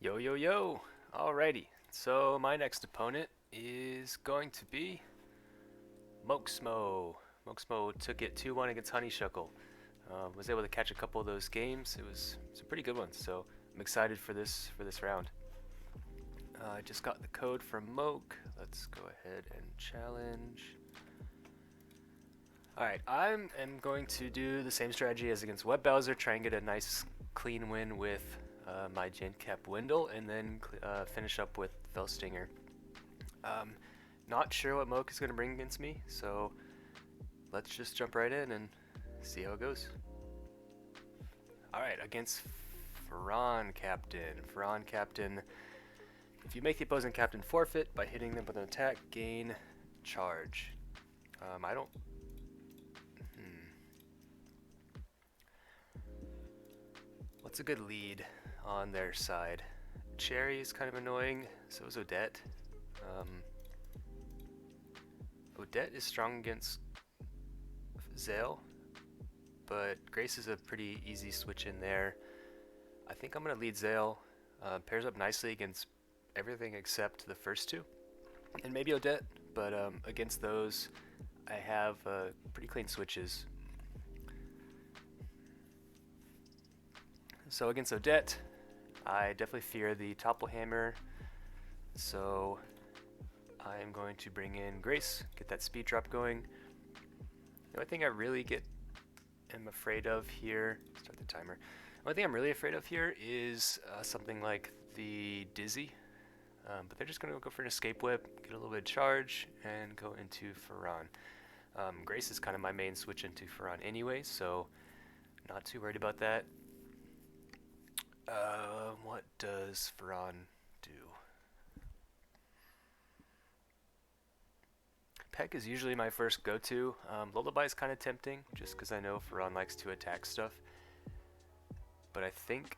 Yo, yo, yo! Alrighty, so my next opponent is going to be Mokesmoe. Mokesmoe took it 2-1 against Honeysuckle. Was able to catch a couple of those games. It was some pretty good ones, so I'm excited for this round. I just got the code from Moke. Let's go ahead and challenge. Alright, I am going to do the same strategy as against Web Browser, try and get a nice clean win with my Gen-Cap Windle, and then finish up with Felstinger. Um, Not sure what Moke is going to bring against me, so let's just jump right in and see how it goes. Alright, against Ferran Captain. Ferran Captain, if you make the opposing captain forfeit by hitting them with an attack, gain charge. I don't... What's a good lead on their side? Cherry is kind of annoying, so is Odette. Odette is strong against Zale, but Grace is a pretty easy switch in there. I think I'm going to lead Zale. Pairs up nicely against everything except the first two, and maybe Odette, but against those I have pretty clean switches. So against Odette, I definitely fear the Topple Hammer, so I am going to bring in Grace, get that speed drop going. The only thing I really am afraid of here, start the timer. The only thing I'm really afraid of here is something like the Dizzy, but they're just going to go for an escape whip, get a little bit of charge, and go into Ferran. Grace is kind of my main switch into Ferran anyway, so not too worried about that. What does Ferran do? Peck is usually my first go-to. Lullaby is kind of tempting, just because I know Ferran likes to attack stuff. But I think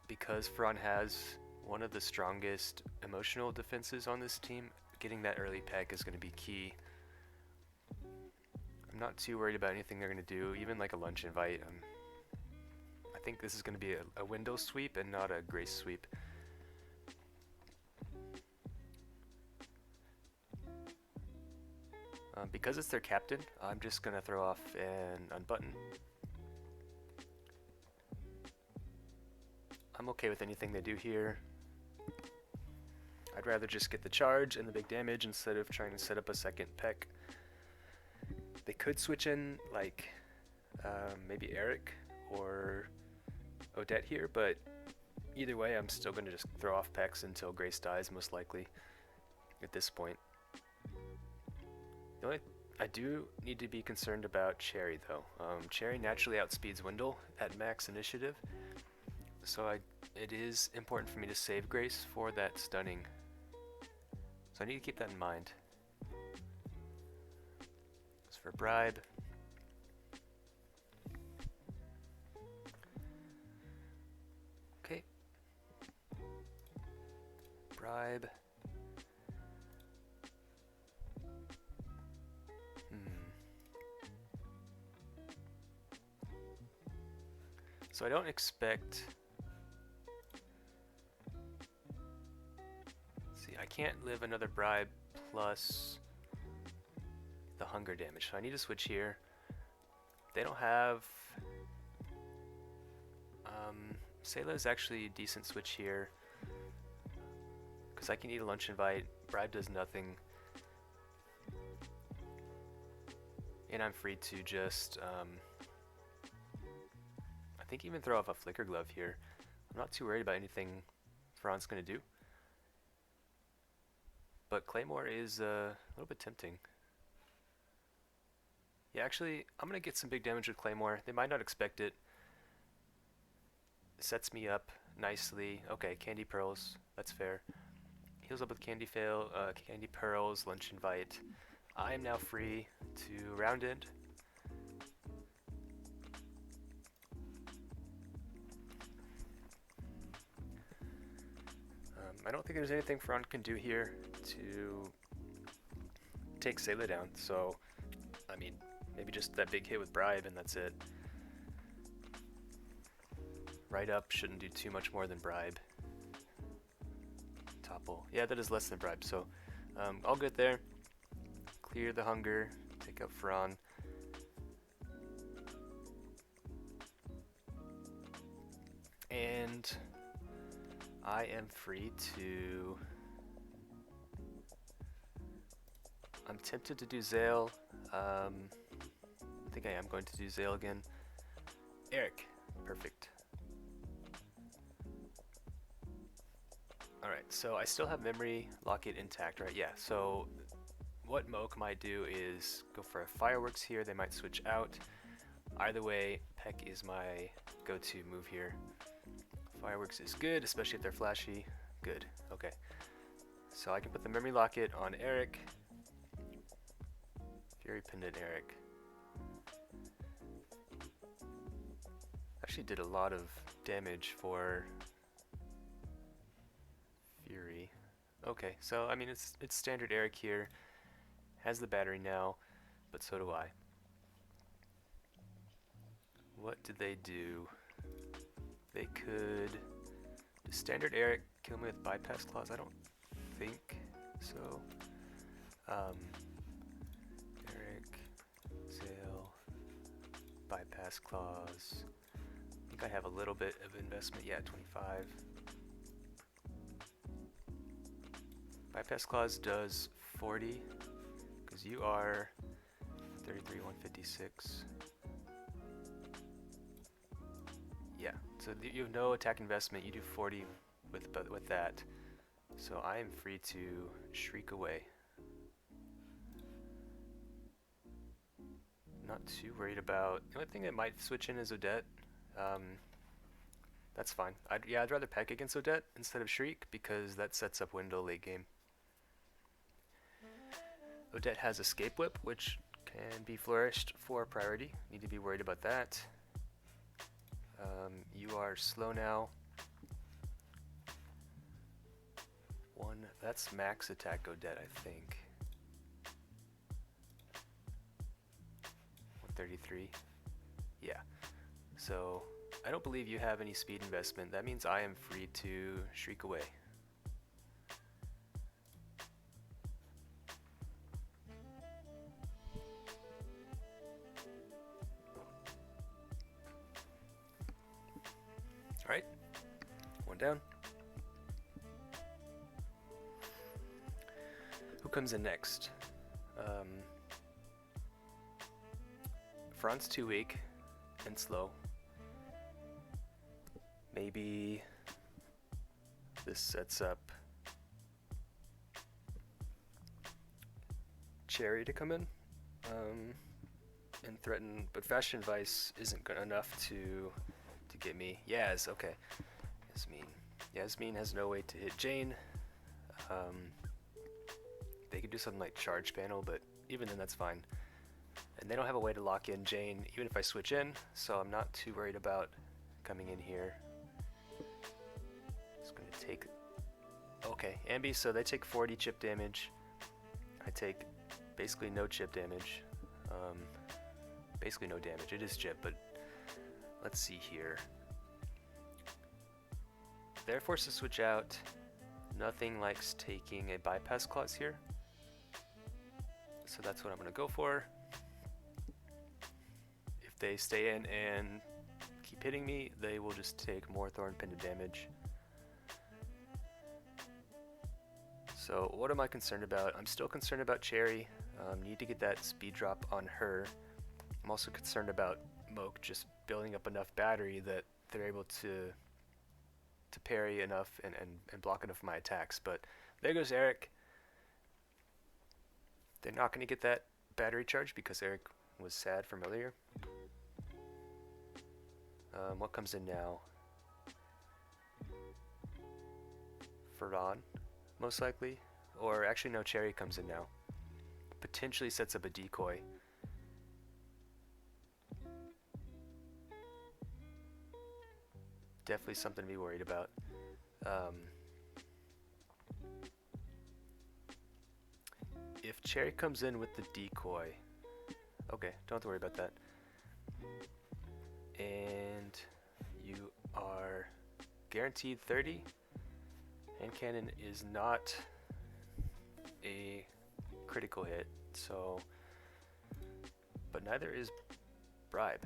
because Ferran has one of the strongest emotional defenses on this team, getting that early Peck is going to be key. I'm not too worried about anything they're going to do, even like a lunch invite. I think this is going to be a window sweep and not a Grace sweep. Because it's their captain, I'm just going to throw off and unbutton. I'm okay with anything they do here. I'd rather just get the charge and the big damage instead of trying to set up a second Peck. They could switch in like maybe Eric or Odette here, but either way I'm still going to just throw off Pecks until Grace dies, most likely, at this point. I do need to be concerned about Cherry though. Cherry naturally outspeeds Windle at max initiative, so it is important for me to save Grace for that stunning. So I need to keep that in mind. As for Bribe, okay. Bribe. So I don't expect... See, I can't live another Bribe plus the hunger damage, so I need to switch here. They don't have... Sayla is actually a decent switch here, because I can eat a lunch invite, Bribe does nothing, and I'm free to just... I think even throw off a Flicker Glove here. I'm not too worried about anything Ferran's going to do. But Claymore is a little bit tempting. Yeah, actually, I'm going to get some big damage with Claymore. They might not expect it. Sets me up nicely. Okay, Candy Pearls. That's fair. Heals up with Candy Pearls, Lunch Invite. I am now free to round end. I don't think there's anything Ferran can do here to take Sayla down, so I mean, maybe just that big hit with Bribe and that's it. Right up shouldn't do too much more than Bribe. Apple. Yeah, that is less than bribe, so all good there. Clear the hunger, take out Fran. And I am free to... I'm tempted to do Zale. I think I am going to do Zale again. Eric, perfect. Alright, so I still have memory locket intact, right? Yeah, so what Moke might do is go for a fireworks here. They might switch out. Either way, Peck is my go-to move here. Fireworks is good, especially if they're flashy. Good, okay. So I can put the memory locket on Eric. Fury Pendant Eric. Actually did a lot of damage for Fury. Okay, so I mean it's standard Eric here. Has the battery now, but so do I. What did they do? They could do standard Eric, kill me with bypass clause. I don't think so. Eric, Zale, bypass clause. I think I have a little bit of investment. Yeah, 25. Bypass clause does 40 because you are 33, 156. Yeah, so you have no attack investment. You do 40 with that. So I am free to shriek away. Not too worried about. The only thing that might switch in is Odette. That's fine. I'd rather Peck against Odette instead of Shriek because that sets up Wendell late game. Odette has Escape Whip, which can be flourished for priority. Need to be worried about that. You are slow now. That's max attack Odette, I think. 133. Yeah. So I don't believe you have any speed investment. That means I am free to shriek away. Alright, one down. Who comes in next? Fran's too weak and slow. Maybe this sets up Cherry to come in and threaten, but Fashion Vice isn't good enough to get me. Yaz, okay. Yasmin has no way to hit Jane. They could do something like Charge Panel, but even then that's fine. And they don't have a way to lock in Jane, even if I switch in, so I'm not too worried about coming in here. It's going to take... Okay, Ambi, so they take 40 chip damage. I take basically no chip damage. Basically no damage. It is chip, but let's see here. They're forced to switch out. Nothing likes taking a bypass clause here. So that's what I'm going to go for. If they stay in and keep hitting me, they will just take more Thorn Pendant damage. So what am I concerned about? I'm still concerned about Cherry. Need to get that speed drop on her. I'm also concerned about Moke just building up enough battery that they're able to parry enough and block enough of my attacks. But there goes Eric. They're not going to get that battery charge because Eric was sad from earlier. What comes in now? Ferran, most likely. Or actually no, Cherry comes in now. Potentially sets up a decoy. Definitely something to be worried about. If Cherry comes in with the decoy, okay, don't have to worry about that. And you are guaranteed 30 and cannon is not a critical hit, so, but neither is bribe.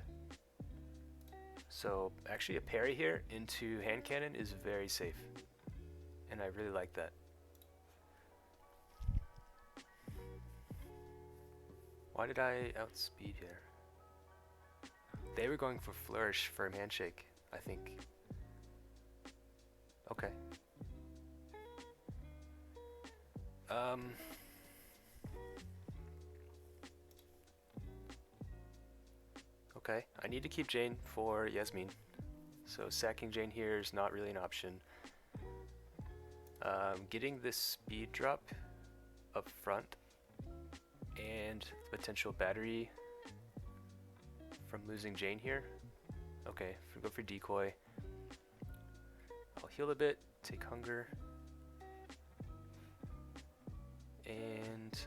So actually a parry here into hand cannon is very safe, and I really like that. Why did I outspeed here? They were going for flourish for a handshake, I think. Okay. Okay, I need to keep Jane for Yasmin. So sacking Jane here is not really an option. Getting this speed drop up front and potential battery from losing Jane here. Okay, go for decoy. I'll heal a bit, take hunger. And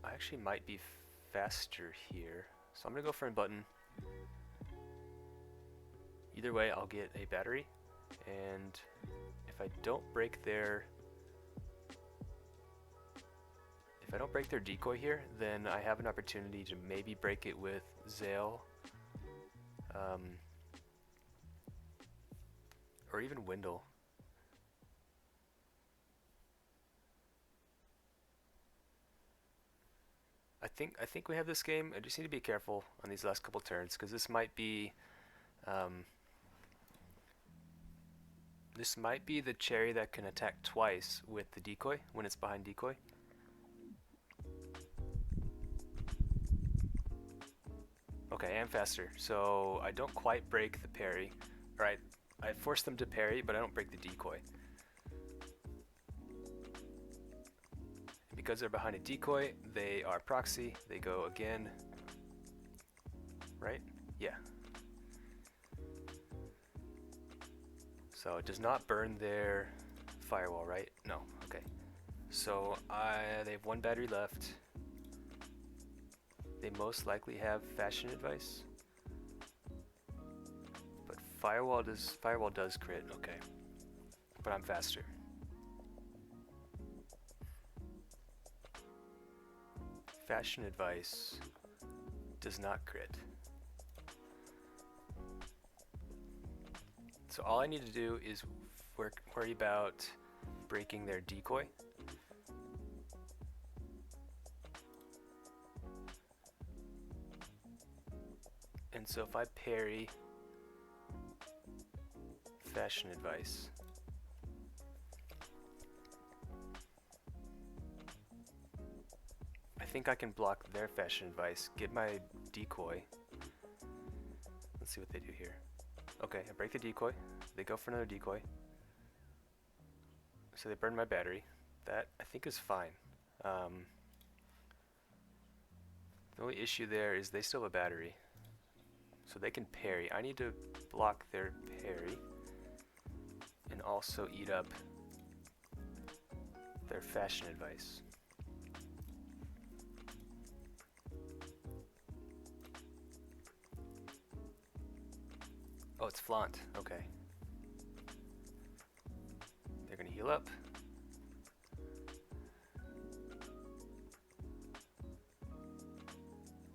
I actually might be faster here. So I'm gonna go for a button. Either way, I'll get a battery. And if I don't break their decoy here, then I have an opportunity to maybe break it with Zale, or even Windle. I think we have this game. I just need to be careful on these last couple turns, because this might be the cherry that can attack twice with the decoy when it's behind decoy. Okay, I am faster, so I don't quite break the parry. Right, I force them to parry, but I don't break the decoy. And because they're behind a decoy, they are proxy. They go again. Right? Yeah. So it does not burn their firewall, right? No. Okay. So they have one battery left. They most likely have fashion advice. But firewall does crit, okay. But I'm faster. Fashion advice does not crit. So all I need to do is worry about breaking their decoy. And so if I parry fashion advice, I think I can block their fashion advice, get my decoy. Let's see what they do here. Okay, I break the decoy. They go for another decoy. So they burn my battery. That, I think, is fine. The only issue there is they still have a battery. So they can parry. I need to block their parry and also eat up their fashion advice. Oh, it's flaunt. Okay. They're gonna heal up.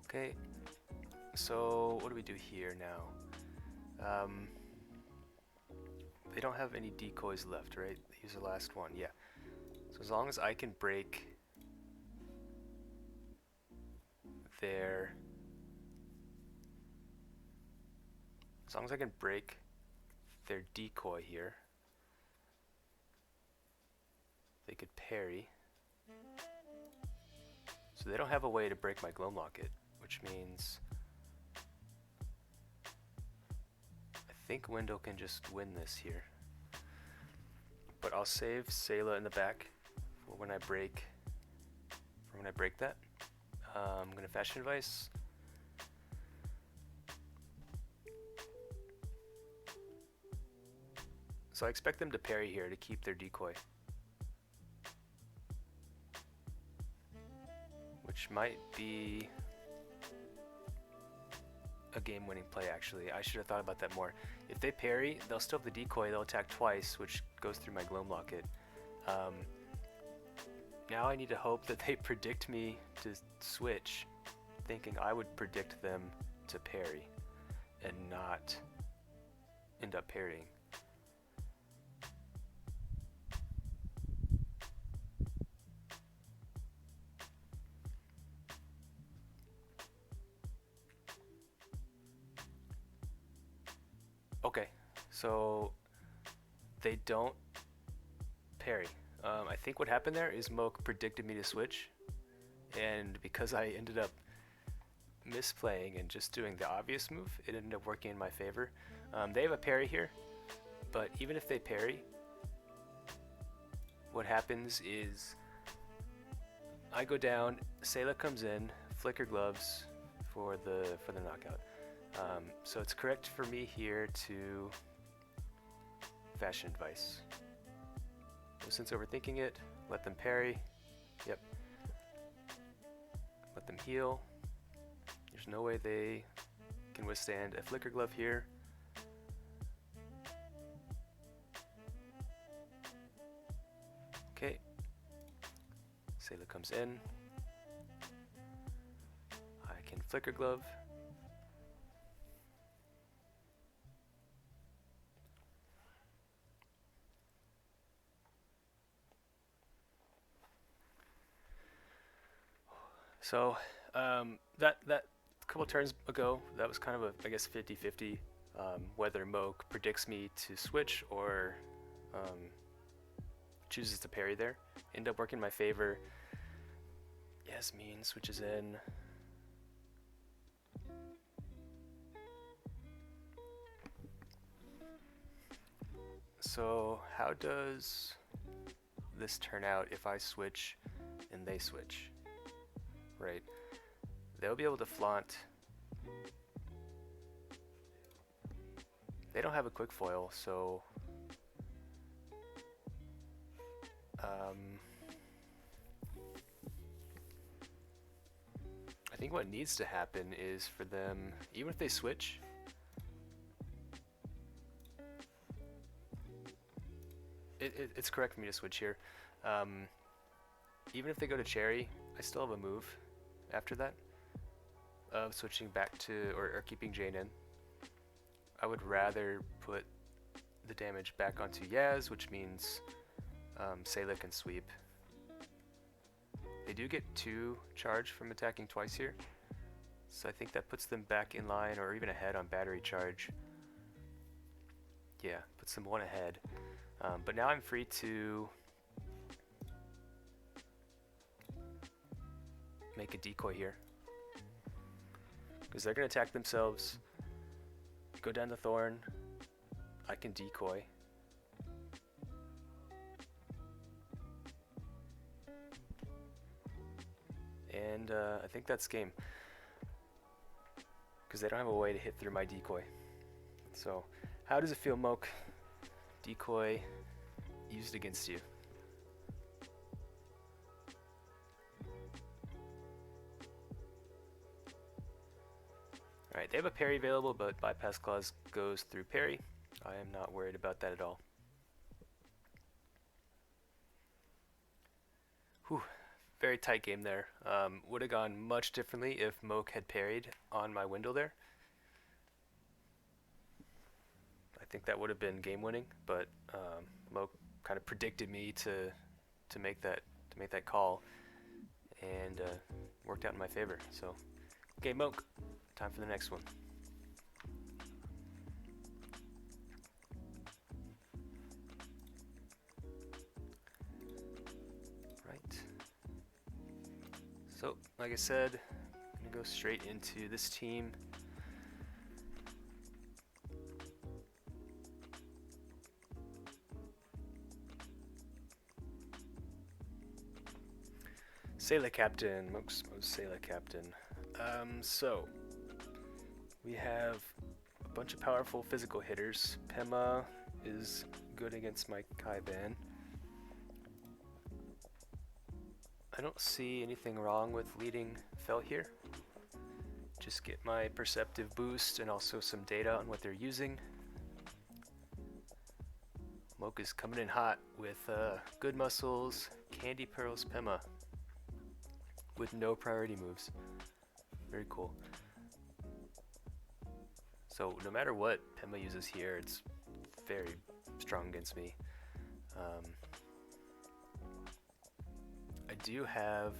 Okay. So what do we do here now? They don't have any decoys left, right? They use the last one, yeah. So as long as I can break their... As long as I can break their decoy here, they could parry. So they don't have a way to break my Gloam Locket, which means I think Wendell can just win this here. But I'll save Sayla in the back for when I break that. I'm gonna fashion advice. So I expect them to parry here to keep their decoy, which might be a game-winning play, actually. I should have thought about that more. If they parry, they'll still have the decoy, they'll attack twice, which goes through my Gloam Locket. Now I need to hope that they predict me to switch, thinking I would predict them to parry and not end up parrying. Okay, so they don't parry. I think what happened there is Moke predicted me to switch, and because I ended up misplaying and just doing the obvious move, it ended up working in my favor. They have a parry here, but even if they parry, what happens is I go down, Sayla comes in, flicker gloves for the knockout. So it's correct for me here to fashion advice. No sense overthinking it. Let them parry. Yep. Let them heal. There's no way they can withstand a flicker glove here. Okay. Sayla comes in. I can flicker glove. So that couple turns ago, that was kind of a, I guess, 50-50 whether Moke predicts me to switch or chooses to parry there. End up working in my favor. Yasmin switches in. So how does this turn out if I switch and they switch? Right, they'll be able to flaunt. They don't have a quick foil, so I think what needs to happen is for them, even if they switch, it's correct for me to switch here. Even if they go to Cherry, I still have a move after that of switching back to, or keeping Jane in. I would rather put the damage back onto Yaz, which means Sayla can sweep. They do get 2 charge from attacking twice here, so I think that puts them back in line or even ahead on battery charge. Yeah, puts them 1 ahead. But now I'm free to make a decoy here, because they're going to attack themselves, go down the Thorn, I can decoy. And I think that's game, because they don't have a way to hit through my decoy. So how does it feel, Moke? Decoy used against you. Alright, they have a parry available, but bypass clause goes through parry. I am not worried about that at all. Whew, very tight game there. Would have gone much differently if Moke had parried on my window there. I think that would have been game winning, but Moke kind of predicted me to make that call, and worked out in my favor. So, okay, Moke, time for the next one. Right. So, like I said, I'm gonna go straight into this team. Sayla Captain, Mokesmoe Sayla Captain. So, we have a bunch of powerful physical hitters. Pema is good against my Kaiban. I don't see anything wrong with leading Fel here. Just get my perceptive boost and also some data on what they're using. Moke is coming in hot with good muscles, Candy Pearls Pema with no priority moves. Very cool. So no matter what Pema uses here, it's very strong against me. I do have,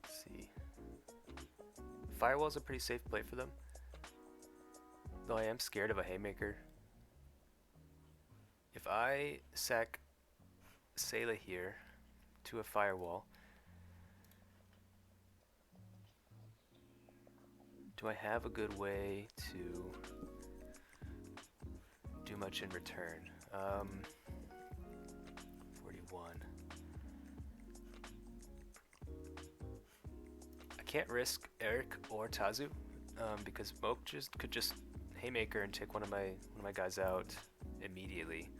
let's see, Firewall's a pretty safe play for them, though I am scared of a Haymaker. If I sack Sayla here to a Firewall, do I have a good way to do much in return? 41. I can't risk Eric or Tazu because Moke could just Haymaker and take one of my guys out immediately.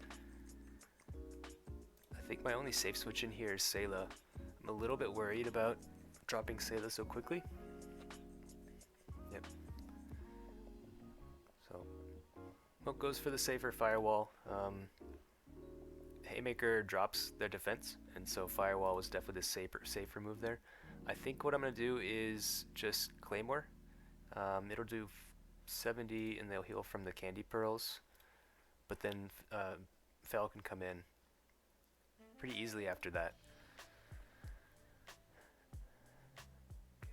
I think my only safe switch in here is Sayla. I'm a little bit worried about dropping Sayla so quickly. Yep. So Moke goes for the safer Firewall. Haymaker drops their defense, and so Firewall was definitely the safer move there. I think what I'm going to do is just Claymore. It'll do 70 and they'll heal from the Candy Pearls, but then Fel can come in pretty easily after that.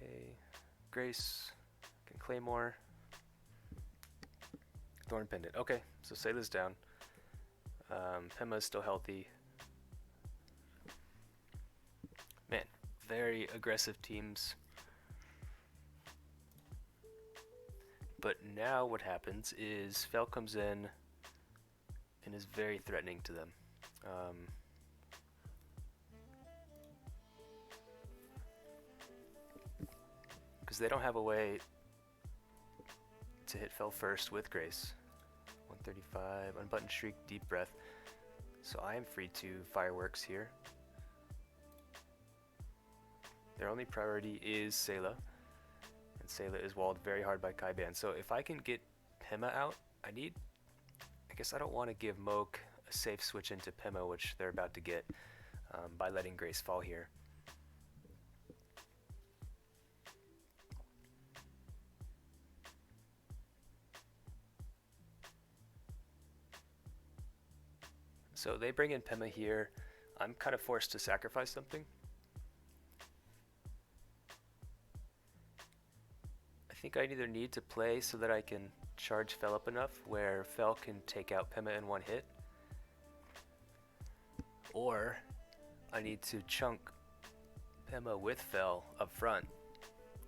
Okay, Grace can Claymore. Thorn Pendant. Okay, so Sayla's down. Pema's still healthy. Man, very aggressive teams. But now what happens is Fel comes in and is very threatening to them. Because they don't have a way to hit Fel first with Grace. 135, Unbuttoned Shriek, Deep Breath. So I am free to Fireworks here. Their only priority is Sayla, and Sayla is walled very hard by Kaiban. So if I can get Pema out, I guess I don't want to give Moke a safe switch into Pema, which they're about to get by letting Grace fall here. So they bring in Pema here. I'm kind of forced to sacrifice something. I think I either need to play so that I can charge Fel up enough where Fel can take out Pema in one hit, or I need to chunk Pema with Fel up front,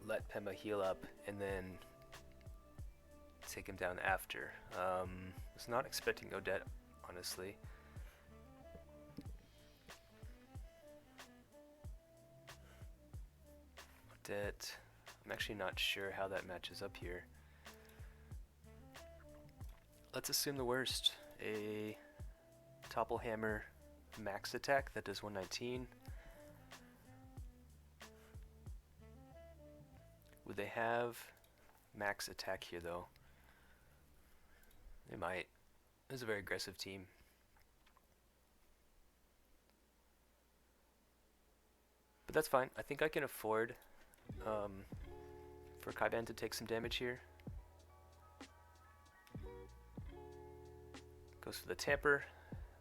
let Pema heal up, and then take him down after. I was not expecting Odette, honestly. Odette, I'm actually not sure how that matches up here. Let's assume the worst. A Topple Hammer max attack that does 119. Would they have max attack here though? They might. This is a very aggressive team. But that's fine. I think I can afford for Kaiban to take some damage here. Goes for the Tamper.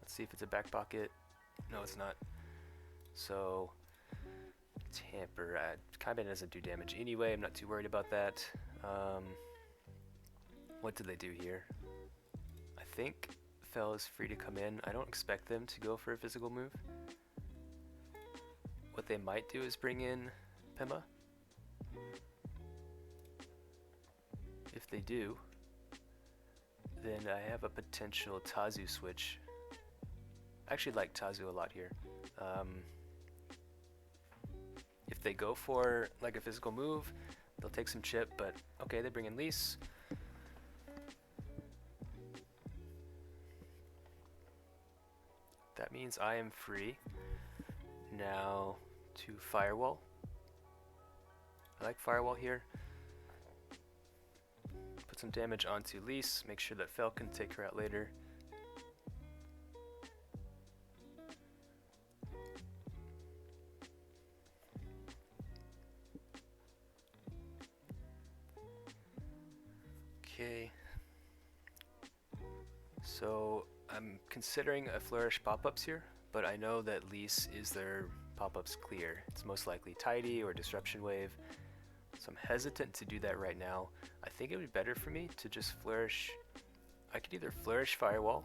Let's see if it's a back pocket. No, it's not. So, Tamper. Kaiban doesn't do damage anyway. I'm not too worried about that. What did they do here? I think Fel is free to come in. I don't expect them to go for a physical move. What they might do is bring in Pema. If they do, then I have a potential Tazu switch. I actually like Tazu a lot here. If they go for like a physical move, they'll take some chip, but okay, they bring in Lise. That means I am free now to Firewall. I like Firewall here. some damage onto Lise, make sure that Fel can take her out later. Okay. So I'm considering a Flourish pop-ups here, but I know that Lise is their pop-ups clear. It's most likely Tidy or Disruption Wave. So I'm hesitant to do that right now. I think it would be better for me to just Flourish. I could either Flourish Firewall,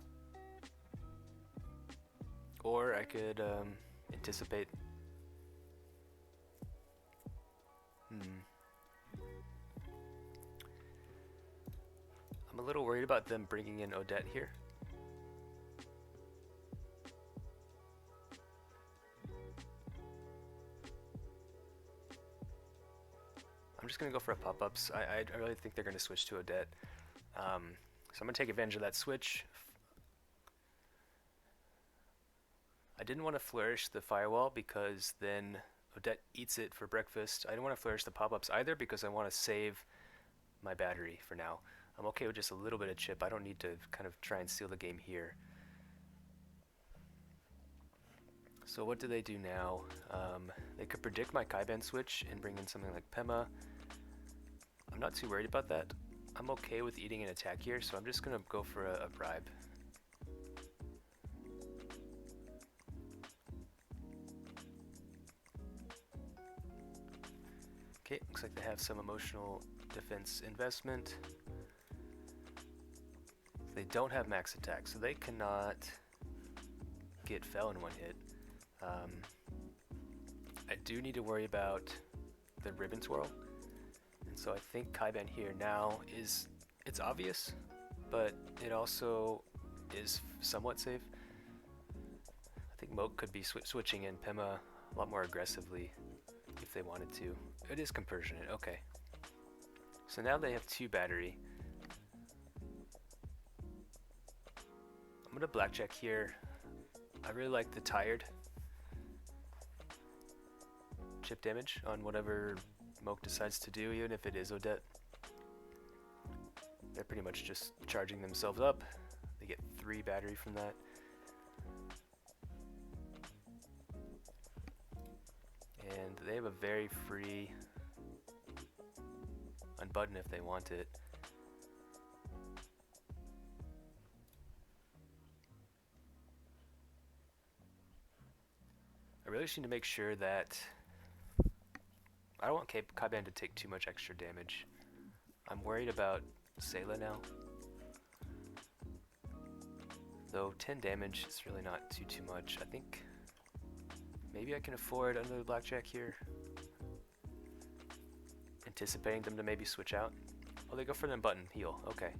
or I could anticipate. I'm a little worried about them bringing in Odette here. I'm just going to go for a pop-ups. I really think they're going to switch to Odette. So I'm going to take advantage of that switch. I didn't want to flourish the firewall because then Odette eats it for breakfast. I didn't want to flourish the pop-ups either because I want to save my battery for now. I'm okay with just a little bit of chip. I don't need to kind of try and steal the game here. So what do they do now? They could predict my Kaiban switch and bring in something like Pema. I'm not too worried about that. I'm okay with eating an attack here, so I'm just going to go for a bribe. Okay, looks like they have some emotional defense investment. They don't have max attack, so they cannot get Fel in one hit. I do need to worry about the ribbon twirl, and so I think Kaiban here now it's obvious, but it also is somewhat safe. I think Moke could be switching in Pema a lot more aggressively if they wanted to. It is compersionate, okay. So now they have 2 battery. I'm gonna blackjack here. I really like the tired chip damage on whatever Moke decides to do, even if it is Odette. They're pretty much just charging themselves up. They get 3 battery from that. And they have a very free unbutton if they want it. I really just need to make sure that I don't want Kaiban to take too much extra damage. I'm worried about Sayla now. Though 10 damage is really not too much. I think maybe I can afford another blackjack here. Anticipating them to maybe switch out. Oh, they go for the button heal. Okay.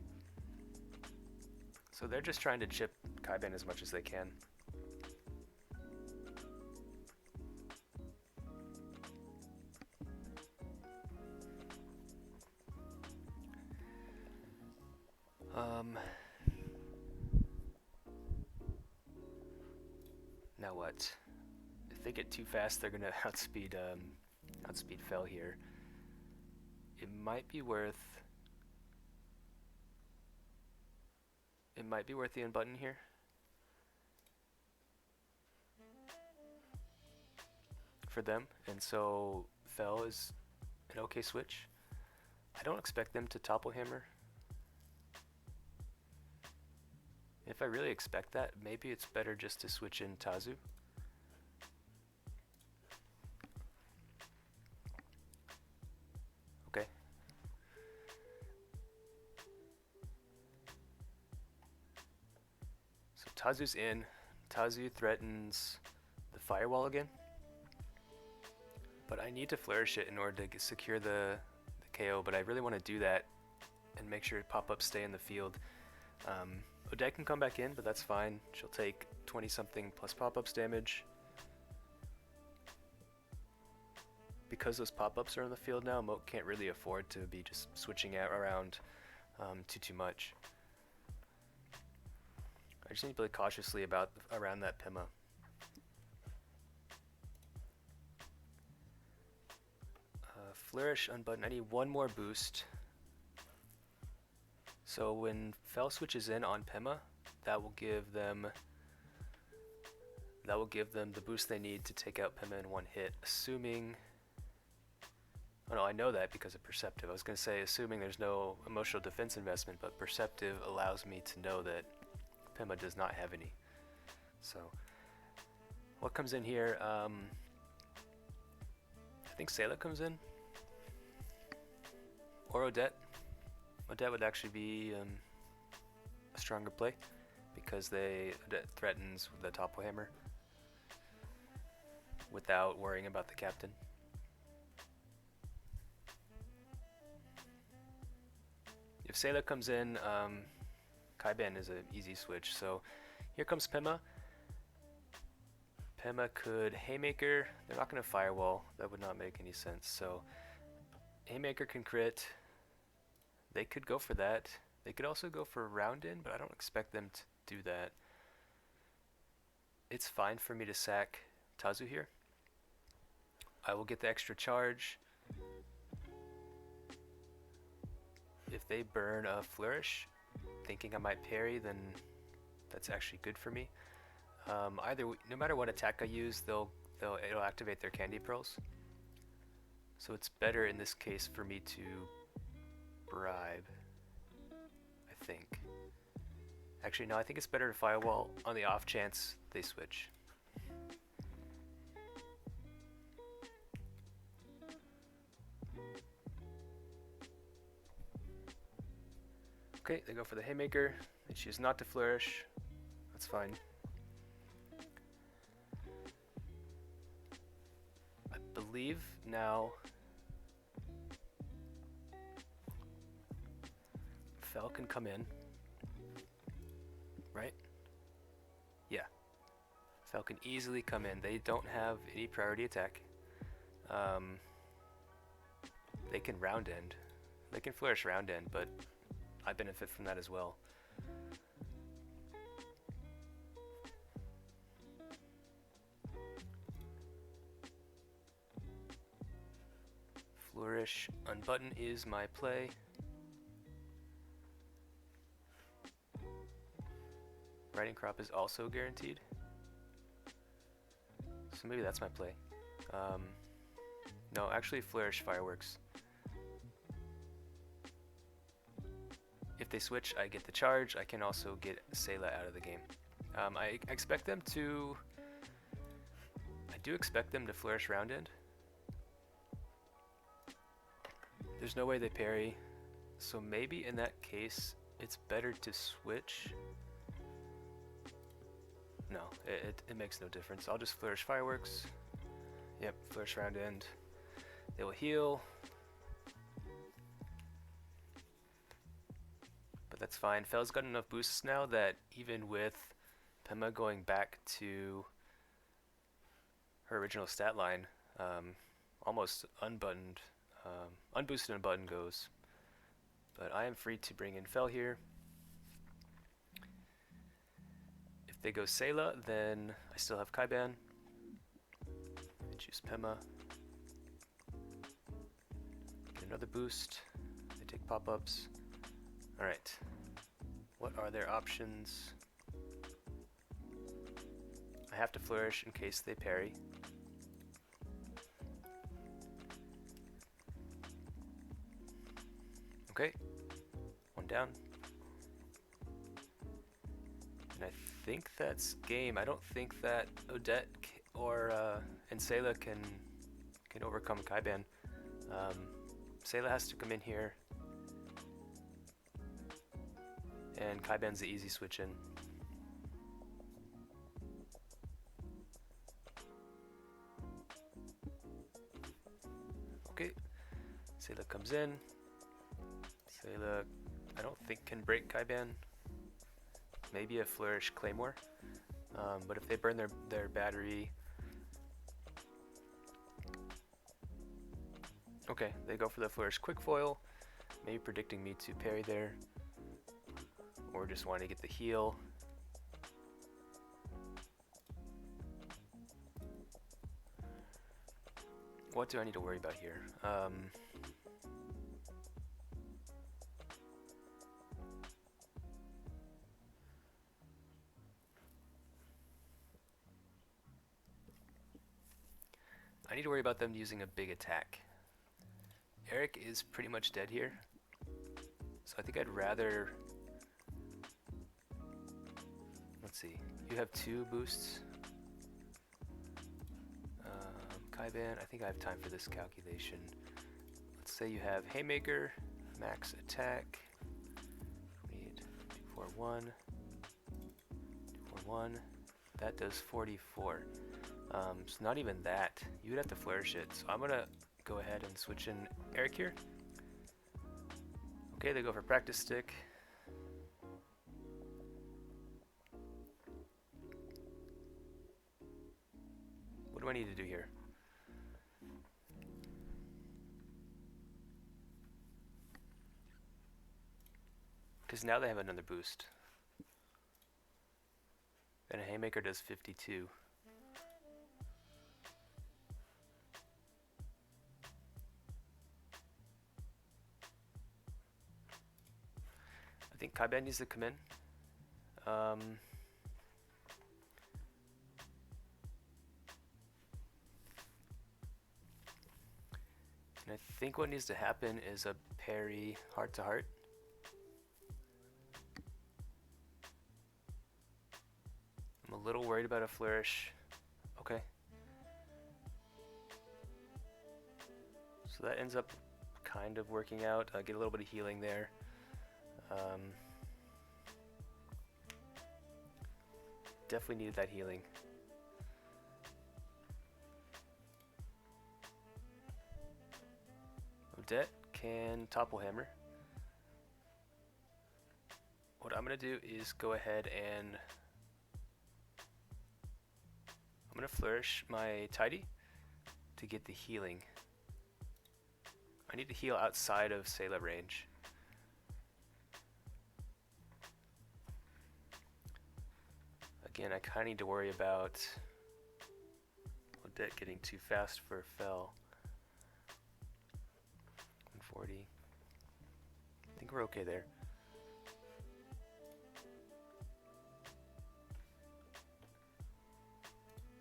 So they're just trying to chip Kaiban as much as they can. Now what? If they get too fast, they're gonna outspeed Fel here. It might be worth the unbutton here. For them, and so Fel is an okay switch. I don't expect them to topple hammer. If I really expect that, maybe it's better just to switch in Tazu. Okay. So Tazu's in. Tazu threatens the firewall again. But I need to flourish it in order to secure the KO, but I really want to do that and make sure pop-ups stay in the field. Odette can come back in, but that's fine. She'll take 20-something plus pop-ups damage. Because those pop-ups are in the field now, Moke can't really afford to be just switching out around too much. I just need to play cautiously around that Pema. Flourish unbutton. I need one more boost. So when Fel switches in on Pema, that will give them the boost they need to take out Pema in one hit, assuming... Oh no, I know that because of Perceptive. I was going to say assuming there's no emotional defense investment, but Perceptive allows me to know that Pema does not have any. So, what comes in here? I think Sayla comes in. Or Odette. Odette would actually be a stronger play because Odette threatens with the Topple Hammer without worrying about the captain. If Sayla comes in, Kaiban is an easy switch. So here comes Pema. Pema could Haymaker. They're not going to Firewall. That would not make any sense. So Haymaker can crit. They could go for that. They could also go for Round In, but I don't expect them to do that. It's fine for me to sack Tazu here. I will get the extra charge. If they burn a Flourish, thinking I might parry, then that's actually good for me. No matter what attack I use, it'll activate their Candy Pearls. So it's better in this case for me to bribe, I think. Actually, no, I think it's better to Firewall on the off chance they switch. Okay, they go for the Haymaker. They choose not to Flourish. That's fine. I believe now Fel can come in, right? Yeah. Fel can easily come in. They don't have any priority attack. They can Round End. They can Flourish Round End, but I benefit from that as well. Flourish Unbutton is my play. Riding Crop is also guaranteed. So maybe that's my play. No, actually Flourish Fireworks. If they switch, I get the charge. I can also get Sayla out of the game. I expect them to... I do expect them to Flourish Round End. There's no way they parry. So maybe in that case, it's better to switch. No, it makes no difference. I'll just Flourish Fireworks. Yep, Flourish Round End. They will heal. But that's fine. Fel's got enough boosts now that even with Pema going back to her original stat line, almost unbuttoned, unboosted unbuttoned goes. But I am free to bring in Fel here. If they go Sayla, then I still have Kaiban. I choose Pema. Get another boost. They take pop-ups. Alright. What are their options? I have to Flourish in case they parry. Okay. One down. And I think that's game. I don't think that Odette or and Sayla can overcome Kaiban. Sayla has to come in here. And Kaiban's the easy switch in. Okay, Sayla comes in. Sayla, I don't think can break Kaiban. Maybe a Flourish Claymore. But if they burn their battery... Okay, they go for the Flourish Quickfoil. Maybe predicting me to parry there. Or just wanting to get the heal. What do I need to worry about here? I need to worry about them using a big attack. Eric is pretty much dead here, so I think I'd rather... Let's see, you have 2 boosts. Kaiban, I think I have time for this calculation. Let's say you have Haymaker, max attack. We need 241, 241. That does 44. So not even that. You would have to flourish it. So I'm gonna go ahead and switch in Eric here. Okay, they go for practice stick. What do I need to do here? Because now they have another boost. And a Haymaker does 52. I think Kaiban needs to come in. And I think what needs to happen is a parry heart to heart. I'm a little worried about a flourish. Okay. So that ends up kind of working out. Get a little bit of healing there. Definitely needed that healing. Odette can topple hammer. What I'm gonna do is go ahead and I'm gonna flourish my tidy to get the healing. I need to heal outside of Sayla range. Again, I kind of need to worry about Odette getting too fast for Fell. 140. I think we're okay there.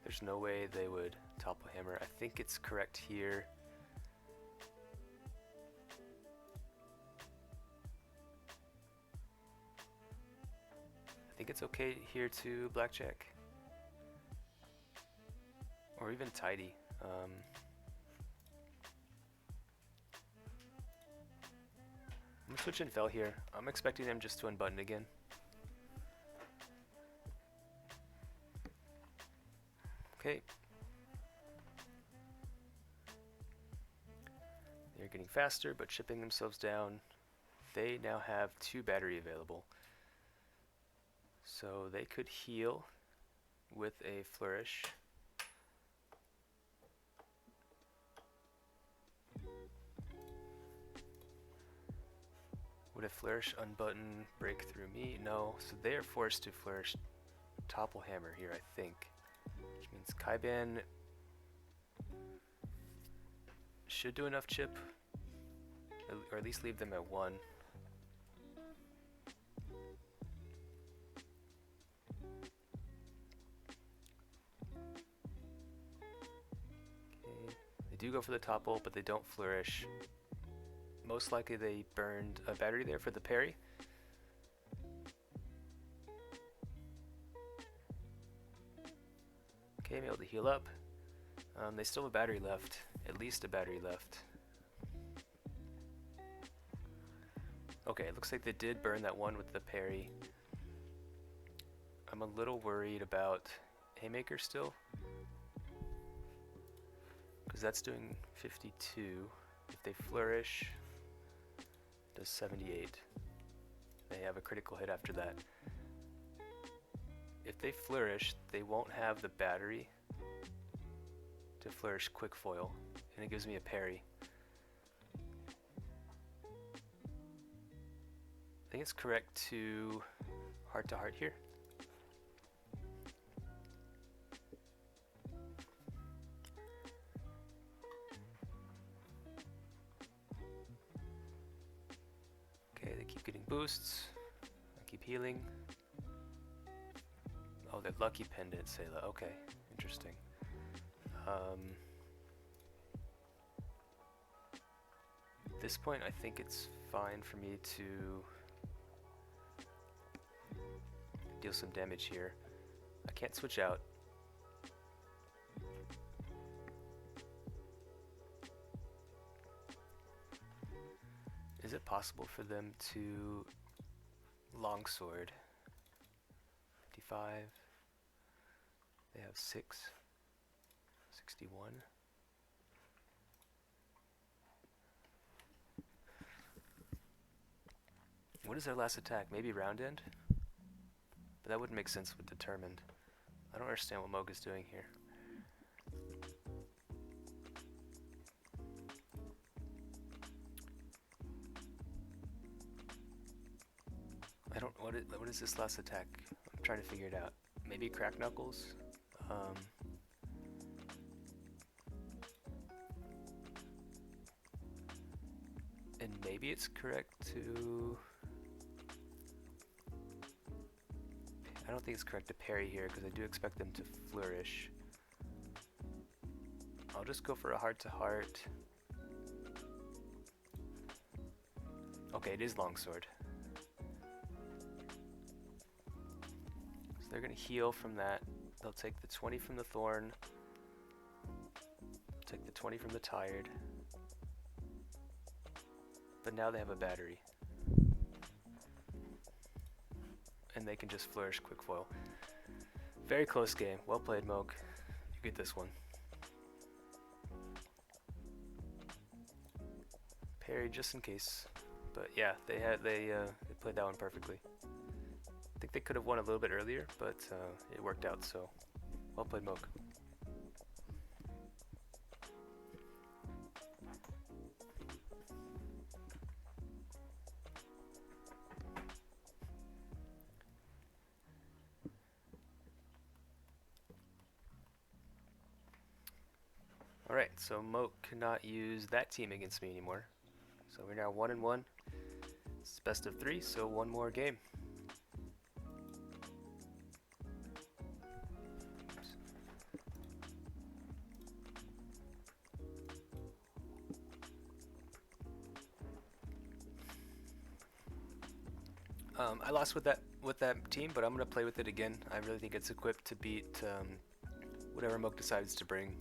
There's no way they would topple hammer. I think it's correct here. I think it's okay here to blackjack. Or even tidy. I'm gonna switch in Fell here. I'm expecting them just to unbutton again. Okay. They're getting faster, but chipping themselves down. They now have 2 battery available. So they could heal with a flourish. Would a flourish unbutton break through me? No, so they are forced to flourish topple hammer here, I think. Which means Kaiban should do enough chip, or at least leave them at 1. Okay, they do go for the topple, but they don't flourish. Most likely they burned a battery there for the parry. Okay, I'm able to heal up. They still have a battery left, at least a battery left. Okay, it looks like they did burn that one with the parry. I'm a little worried about Haymaker still, because that's doing 52. If they flourish, it does 78. They have a critical hit after that. If they flourish, they won't have the battery to flourish quick foil, and it gives me a parry. I think it's correct to heart to heart here. Okay, they keep getting boosts. I keep healing. Oh, that lucky pendant, Sayla. Okay, interesting. this point, I think it's fine for me to deal some damage here. I can't switch out. Is it possible for them to longsword? 55. They have 6. 61. What is their last attack? Maybe round end? But that wouldn't make sense with determined. I don't understand what Moke is doing here. I don't. What is this last attack? I'm trying to figure it out. Maybe crack knuckles. And maybe it's correct to. I don't think it's correct to parry here because I do expect them to flourish. I'll just go for a heart-to-heart. Okay, it is longsword. So they're going to heal from that. They'll take the 20 from the thorn. Take the 20 from the tired. But now they have a battery. And they can just flourish quick foil. Very close game. Well played, Moke. You get this one. Parry just in case. But yeah, they played that one perfectly. I think they could have won a little bit earlier, but it worked out, so well played, Moke. Alright, so Moke cannot use that team against me anymore. So we're now 1-1. It's best of 3, so one more game. I lost with that team, but I'm gonna play with it again. I really think it's equipped to beat whatever Moke decides to bring.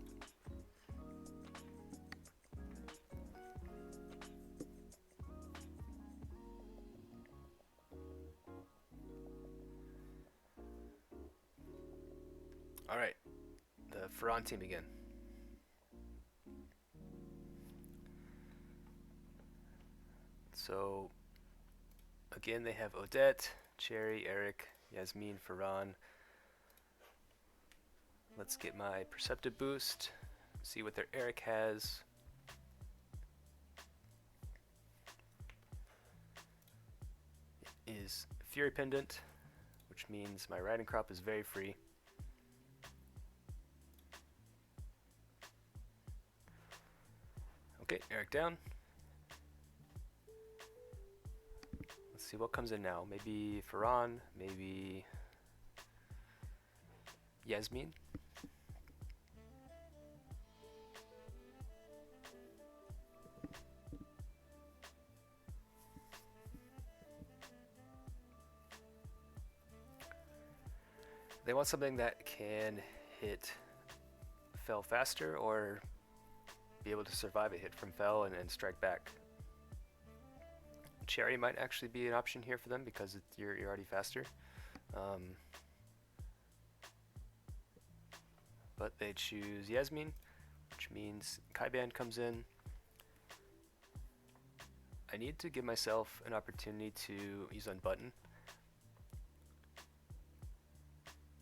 Alright, the Ferran team again. So, again they have Odette, Cherry, Eric, Yasmin, Ferran. Let's get my Perceptive boost, see what their Eric has. It is Fury Pendant, which means my riding crop is very free. Okay, Eric down. Let's see what comes in now. Maybe Ferran, maybe Yasmin. They want something that can hit Fel faster or be able to survive a hit from Fel and strike back. Cherry might actually be an option here for them because you're already faster. But they choose Yasmin, which means Kaiban comes in. I need to give myself an opportunity to use Unbutton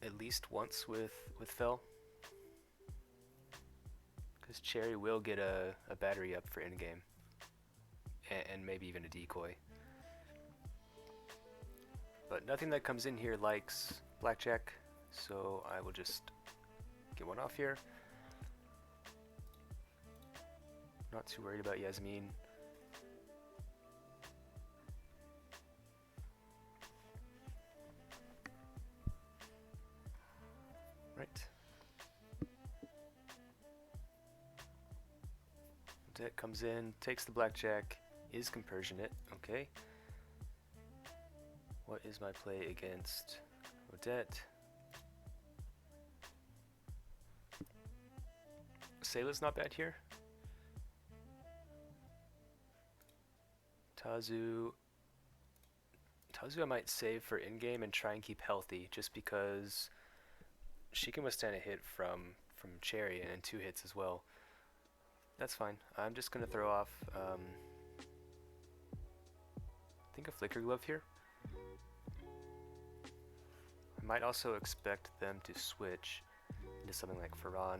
at least once with Fel, because Cherry will get a battery up for endgame, and maybe even a decoy. But nothing that comes in here likes Blackjack, so I will just get one off here. Not too worried about Yasmin. Right. Deck comes in, takes the Blackjack. is Compersionate. Okay. What is my play against Odette? Sayla's not bad here. Tazu I might save for in-game and try and keep healthy, just because she can withstand a hit from Cherry and 2 hits as well. That's fine. I'm just gonna throw off I think a Flicker Glove here. I might also expect them to switch into something like Ferran,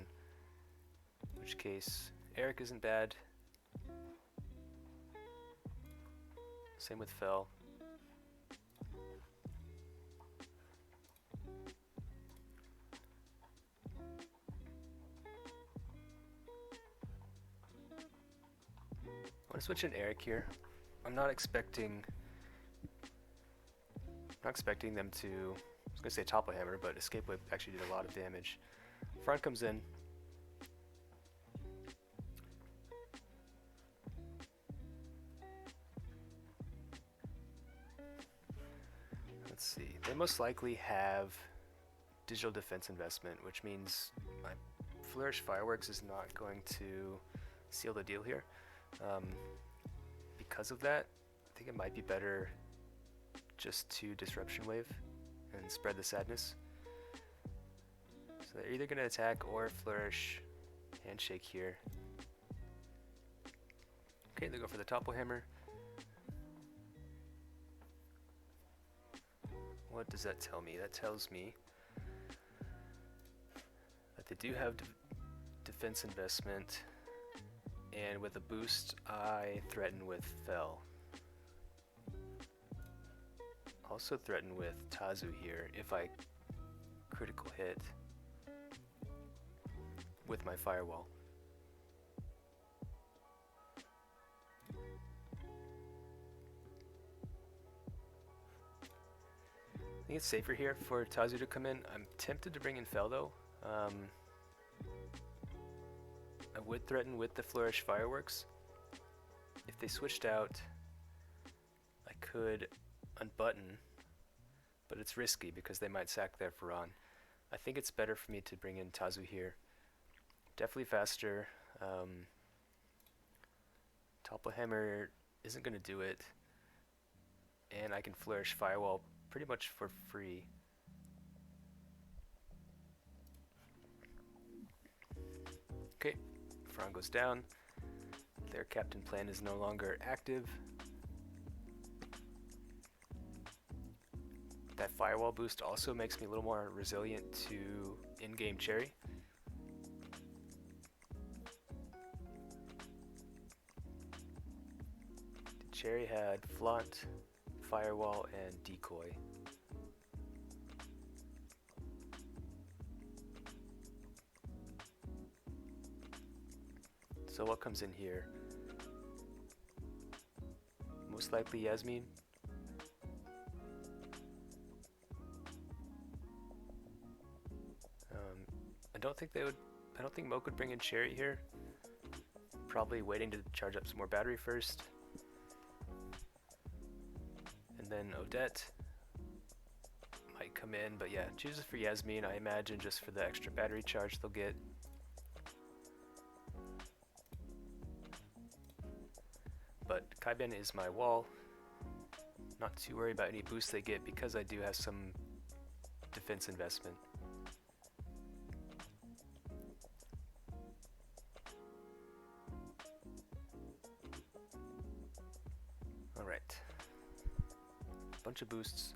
in which case Eric isn't bad. Same with Fel. I'm gonna switch in Eric here. I'm not expecting them to, I was gonna say Topple Hammer, but Escape Whip actually did a lot of damage. Front comes in. Let's see. They most likely have Digital Defense Investment, which means my Flourish Fireworks is not going to seal the deal here. Because of that, I think it might be better just to Disruption Wave and spread the sadness. So they're either going to attack or flourish Handshake here. Okay, they go for the Topple Hammer. What does that tell me? That tells me that they do have defense investment, and with a boost I threaten with Fel. Also threaten with Tazu here if I critical hit with my Firewall. I think it's safer here for Tazu to come in. I'm tempted to bring in Fel though. I would threaten with the Flourish Fireworks. If they switched out, I could unbutton, but it's risky because they might sack their Ferran. I think it's better for me to bring in Tazu here. Definitely faster. Topple Hammer isn't going to do it, and I can Flourish Firewall pretty much for free. Okay, Ferran goes down. Their Captain Plan is no longer active. That Firewall boost also makes me a little more resilient to in-game Cherry. Cherry had Flaunt, Firewall, and Decoy. So what comes in here? Most likely Yasmin. I don't think Moke would bring in Cherry here. Probably waiting to charge up some more battery first. And then Odette might come in, but yeah, chooses for Yasmin, I imagine, just for the extra battery charge they'll get. But Kaiben is my wall. Not too worried about any boosts they get because I do have some defense investment. Alright. Bunch of boosts.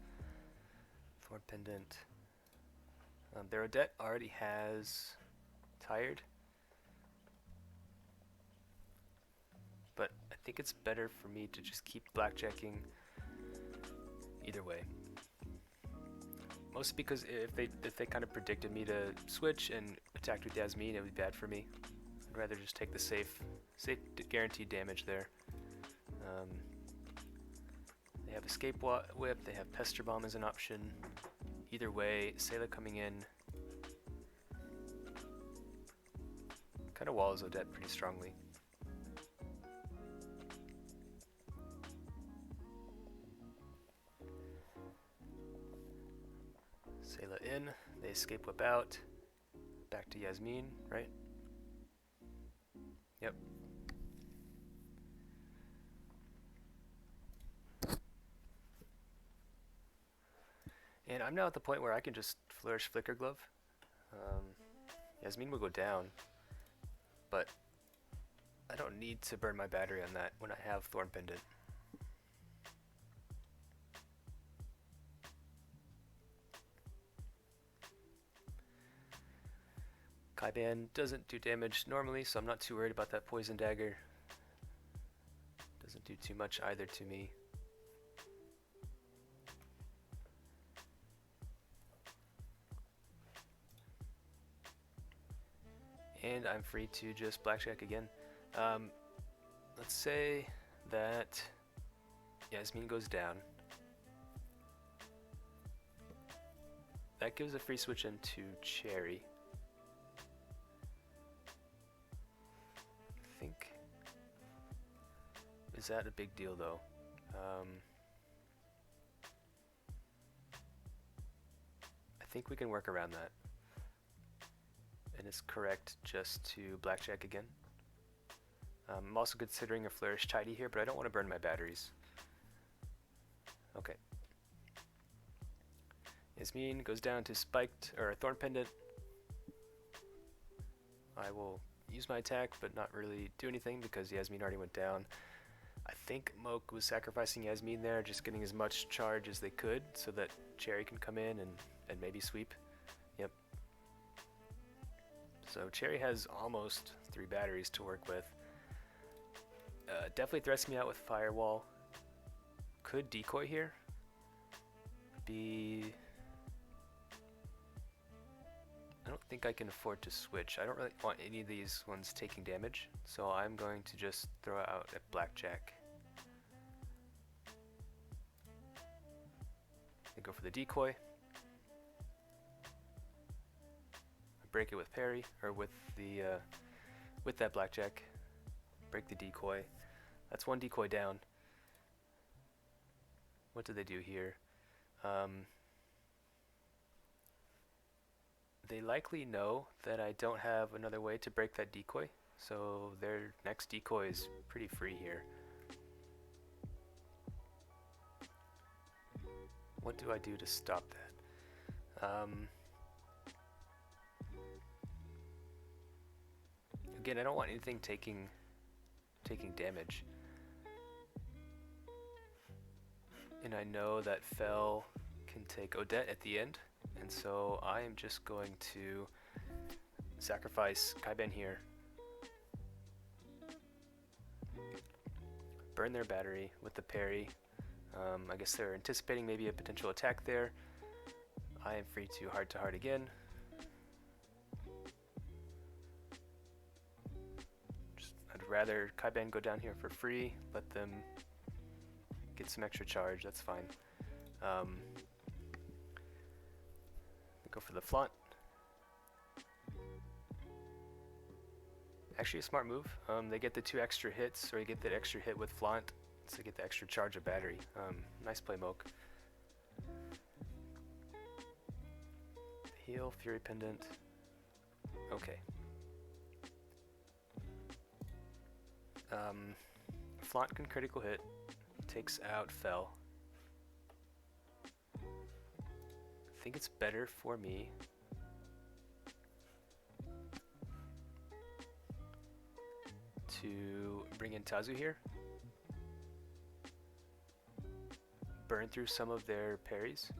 Thorn Pendant. Their Odette already has Tired. But I think it's better for me to just keep blackjacking either way. Mostly because if they kind of predicted me to switch and attack with Yasmin, it would be bad for me. I'd rather just take the safe guaranteed damage there. They have Escape Whip, they have Pester Bomb as an option. Either way, Sayla coming in kind of walls Odette pretty strongly. They escape whip out. Back to Yasmin, right? Yep. And I'm now at the point where I can just flourish Flicker Glove. Yasmin will go down, but I don't need to burn my battery on that when I have Thorn Pendant. Kaiban doesn't do damage normally, so I'm not too worried about that Poison Dagger. Doesn't do too much either to me. And I'm free to just blackjack again. Let's say that Yasmin goes down. That gives a free switch into Cherry. I think. Is that a big deal though? I think we can work around that. And it's correct just to blackjack again. I'm also considering a Flourish Tidy here, but I don't want to burn my batteries. Okay. Yasmin goes down to Spiked, or Thorn Pendant. I will use my attack, but not really do anything because Yasmin already went down. I think Moke was sacrificing Yasmin there, just getting as much charge as they could so that Cherry can come in and maybe sweep. Yep. So Cherry has almost 3 batteries to work with. Definitely threats me out with Firewall. Could Decoy here be... I don't think I can afford to switch. I don't really want any of these ones taking damage, so I'm going to just throw out a Blackjack. I go for the Decoy. I break it with Parry, or with the with that Blackjack. Break the Decoy. That's 1 decoy down. What do they do here? They likely know that I don't have another way to break that decoy, so their next decoy is pretty free here. What do I do to stop that? Again, I don't want anything taking damage. And I know that Fel can take Odette at the end, and so I am just going to sacrifice Kaiban here. Burn their battery with the parry. I guess they're anticipating maybe a potential attack there. I am free to heart again. I'd rather Kaiban go down here for free, let them get some extra charge, that's fine. Go for the flaunt. Actually a smart move. They get the 2 extra hits, or you get that extra hit with flaunt, so you get the extra charge of battery. Nice play, Moke. Heal, Fury Pendant. Okay. Flaunt can critical hit, takes out Fel. I think it's better for me to bring in Tazu here. Burn through some of their parries.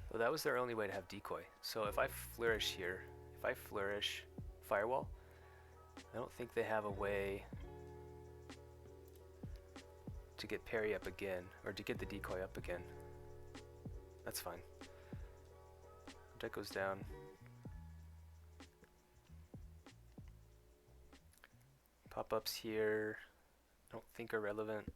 Well, that was their only way to have decoy. So if I flourish here, if I flourish Firewall, I don't think they have a way to get parry up again, or to get the decoy up again. That's fine. Deck goes down. Pop-ups here, I don't think are relevant.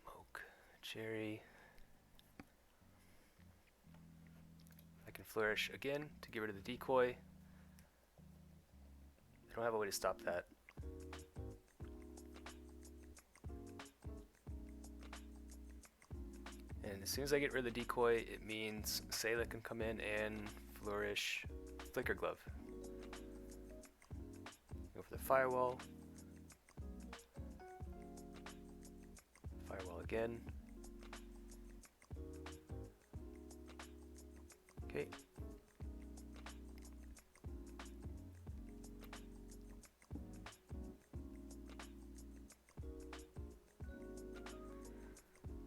Moke, Cherry. I can flourish again to get rid of the decoy. I don't have a way to stop that. And as soon as I get rid of the decoy, it means Sayla can come in and flourish Flicker Glove. Go for the firewall. Firewall again. Okay.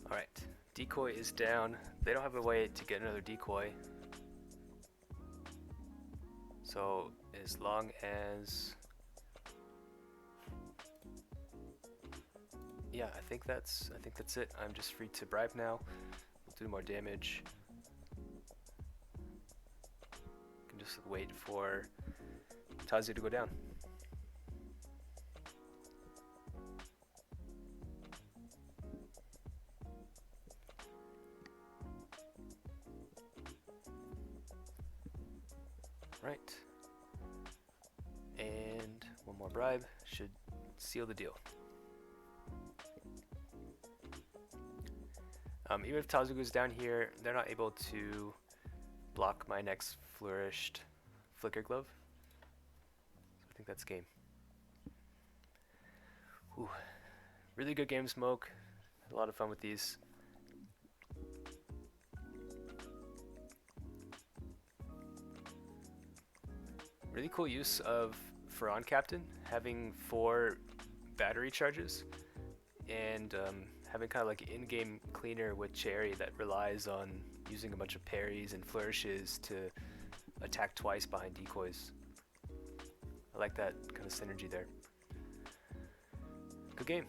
Alright, decoy is down. They don't have a way to get another decoy. So as long as... yeah, I think that's it. I'm just free to bribe now. We'll do more damage. Can just wait for Tazu to go down. Right. And one more bribe should seal the deal. Even if Tazu goes down here, they're not able to block my next flourished Flicker Glove. So I think that's game. Ooh. Really good game, Smoke. Had a lot of fun with these. Really cool use of Ferron Captain, having 4 battery charges, and having kind of like an in-game cleaner with Cherry that relies on using a bunch of parries and flourishes to attack twice behind decoys. I like that kind of synergy there. Good game.